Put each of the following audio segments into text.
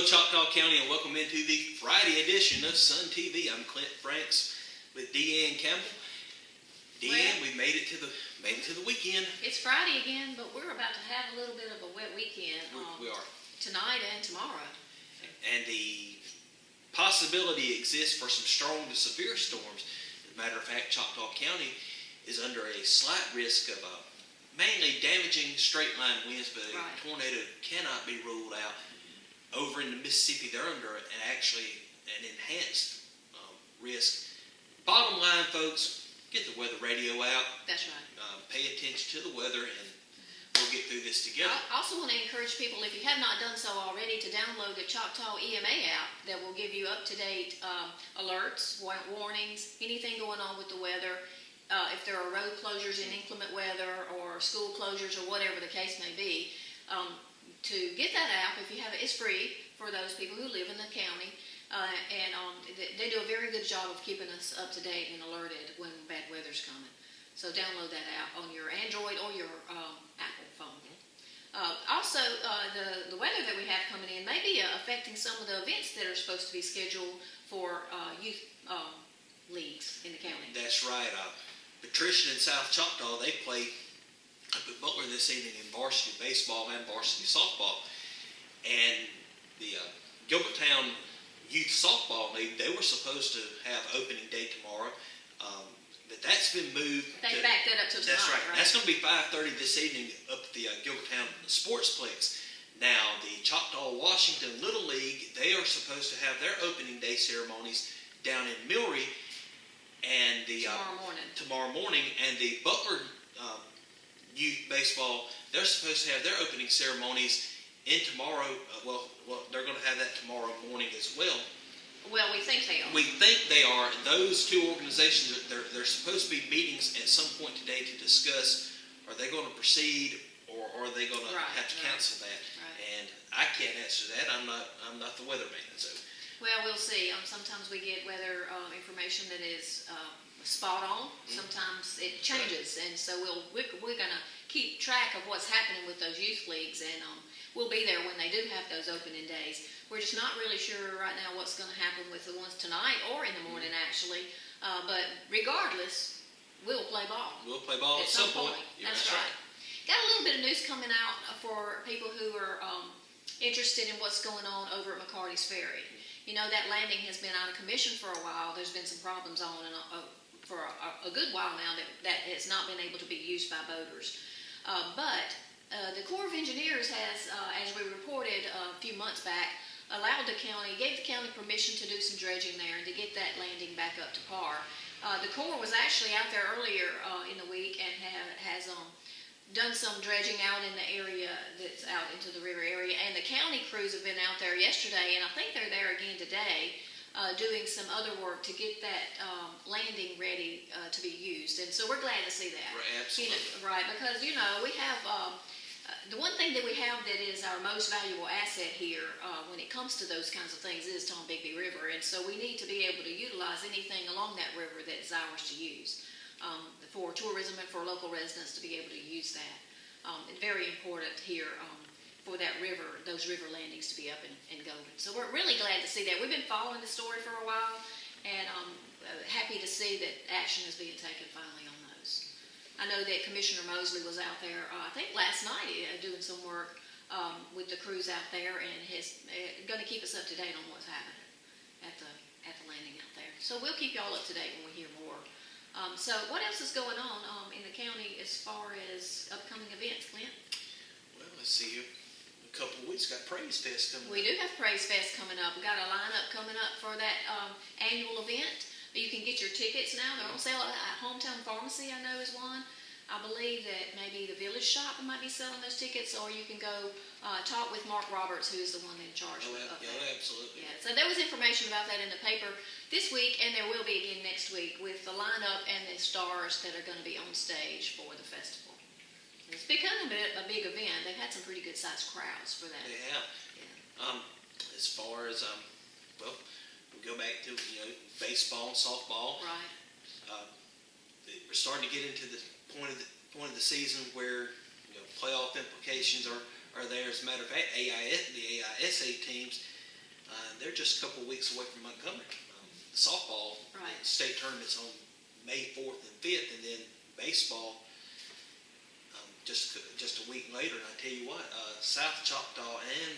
Choctaw County, and welcome into the Friday edition of SunTV. I'm Clint Franks with Deanne Campbell. Deanne, we made it to the weekend. It's Friday again, but we're about to have a little bit of a wet weekend. We are. Tonight and tomorrow. And the possibility exists for some strong to severe storms. As a matter of fact, Choctaw County is under a slight risk of mainly damaging straight line winds, but a tornado cannot be ruled out. Over in the Mississippi, they're under an enhanced risk. Bottom line, folks, get the weather radio out. That's right. Pay attention to the weather, and we'll get through this together. I also want to encourage people, if you have not done so already, to download the Choctaw EMA app that will give you up-to-date alerts, warnings, anything going on with the weather. If there are road closures in inclement weather or school closures or whatever the case may be, to get that app, if you have it, it's free for those people who live in the county, and they do a very good job of keeping us up to date and alerted when bad weather's coming. So download that app on your Android or your Apple phone. Also, the weather that we have coming in may be affecting some of the events that are supposed to be scheduled for youth leagues in the county. That's right. Patricia and South Choctaw, they play up at Butler this evening in varsity baseball and varsity softball. And the Gilbertown Youth Softball League, they were supposed to have opening day tomorrow, but that's been moved. They backed that up to tonight. That's right. That's going to be 5:30 this evening up at the Gilbertown Sportsplex. Now, the Choctaw Washington Little League, they are supposed to have their opening day ceremonies down in Milry, and the tomorrow morning, and the Butler Youth Baseball, they're supposed to have their opening ceremonies in tomorrow. Well, they're going to have that tomorrow morning as well. Well, we think they are. We think they are. Those two organizations, they're supposed to be meetings at some point today to discuss, are they going to proceed or are they going to have to cancel that? Right. And I can't answer that. I'm not the weatherman. So. Well, we'll see. Sometimes we get weather information that is spot on. Sometimes it changes, and so we're going to keep track of what's happening with those youth leagues, and we'll be there when they do have those opening days. We're just not really sure right now what's going to happen with the ones tonight or in the morning, actually. But regardless, we'll play ball. We'll play ball at some point. That's right. Got a little bit of news coming out for people who are interested in what's going on over at McCarty's Ferry. You know, that landing has been out of commission for a while. There's been some problems on and for a good while now that has not been able to be used by boaters. But the Corps of Engineers has, as we reported a few months back, gave the county permission to do some dredging there and to get that landing back up to par. The Corps was actually out there earlier in the week and has done some dredging out in the area that's out into the river area, and the county crews have been out there yesterday, and I think they're there again today, doing some other work to get that landing ready to be used. And so we're glad to see that. Right, absolutely. Right, because, we have the one thing that we have that is our most valuable asset here when it comes to those kinds of things is Tombigbee River, and so we need to be able to utilize anything along that river that is ours to use for tourism and for local residents to be able to use that. It's very important here for that river, those river landings to be up and going. So we're really glad to see that. We've been following the story for a while, and happy to see that action is being taken finally on those. I know that Commissioner Mosley was out there, I think last night, doing some work with the crews out there, and is going to keep us up to date on what's happening at the landing out there. So we'll keep y'all up to date when we hear more. So what else is going on in the county as far as upcoming events, Clint? Well, let's see here. A couple of weeks, got Praise Fest coming up. We do have Praise Fest coming up. We've got a lineup coming up for that annual event. You can get your tickets now. They're on sale at Hometown Pharmacy, I know, is one. I believe that maybe the Village Shop might be selling those tickets, or you can go talk with Mark Roberts, who's the one in charge of that. Absolutely. Yeah, so there was information about that in the paper this week, and there will be again next week with the lineup and the stars that are going to be on stage for the festival. It's become a big event. They've had some pretty good-sized crowds for that. They have. Yeah. As far as, we go back to, baseball and softball. Right. We're starting to get into the point of the season where playoff implications are there. As a matter of fact, the AISA teams they're just a couple of weeks away from Montgomery. Softball Right. state tournaments on May 4th and 5th, and then baseball just a week later. And I tell you what, South Choctaw and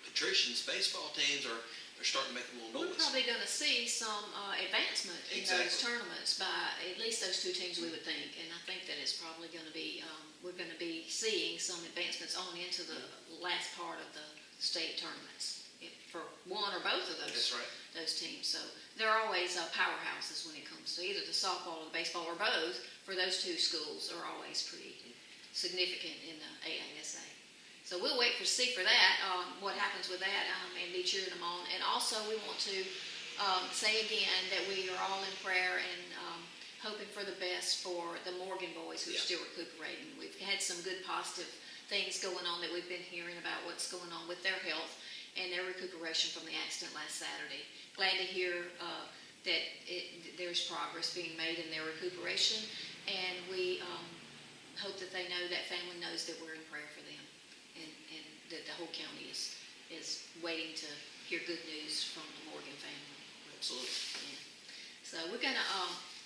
Patrician's baseball teams are starting to make a little We're noise. probably going to see some advancement in those Exactly. tournaments by at least those two teams, we would think. And I think that it's probably going to be, we're going to be seeing some advancements on into the last part of the state tournaments for one or both of That's right. those teams. So they're always powerhouses when it comes to either the softball or the baseball or both. For those two schools are always pretty significant in the AASA. So we'll wait to see for that, what happens with that, and be cheering them on. And also we want to say again that we are all in prayer and hoping for the best for the Morgan boys who are still recuperating. We've had some good positive things going on that we've been hearing about what's going on with their health and their recuperation from the accident last Saturday. Glad to hear that there's progress being made in their recuperation, and we hope that they know, that family knows that we're in prayer for them, and that the whole county is waiting to hear good news from the Morgan family. Absolutely. Yeah. So we're going to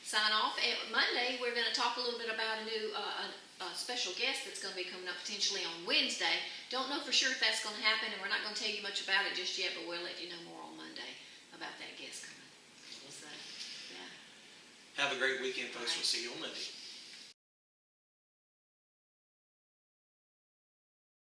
sign off. Monday, we're going to talk a little bit about a new special guest that's going to be coming up potentially on Wednesday. Don't know for sure if that's going to happen, and we're not going to tell you much about it just yet, but we'll let you know more on Monday about that guest coming. So, yeah. Have a great weekend, folks. All right. We'll see you on Monday.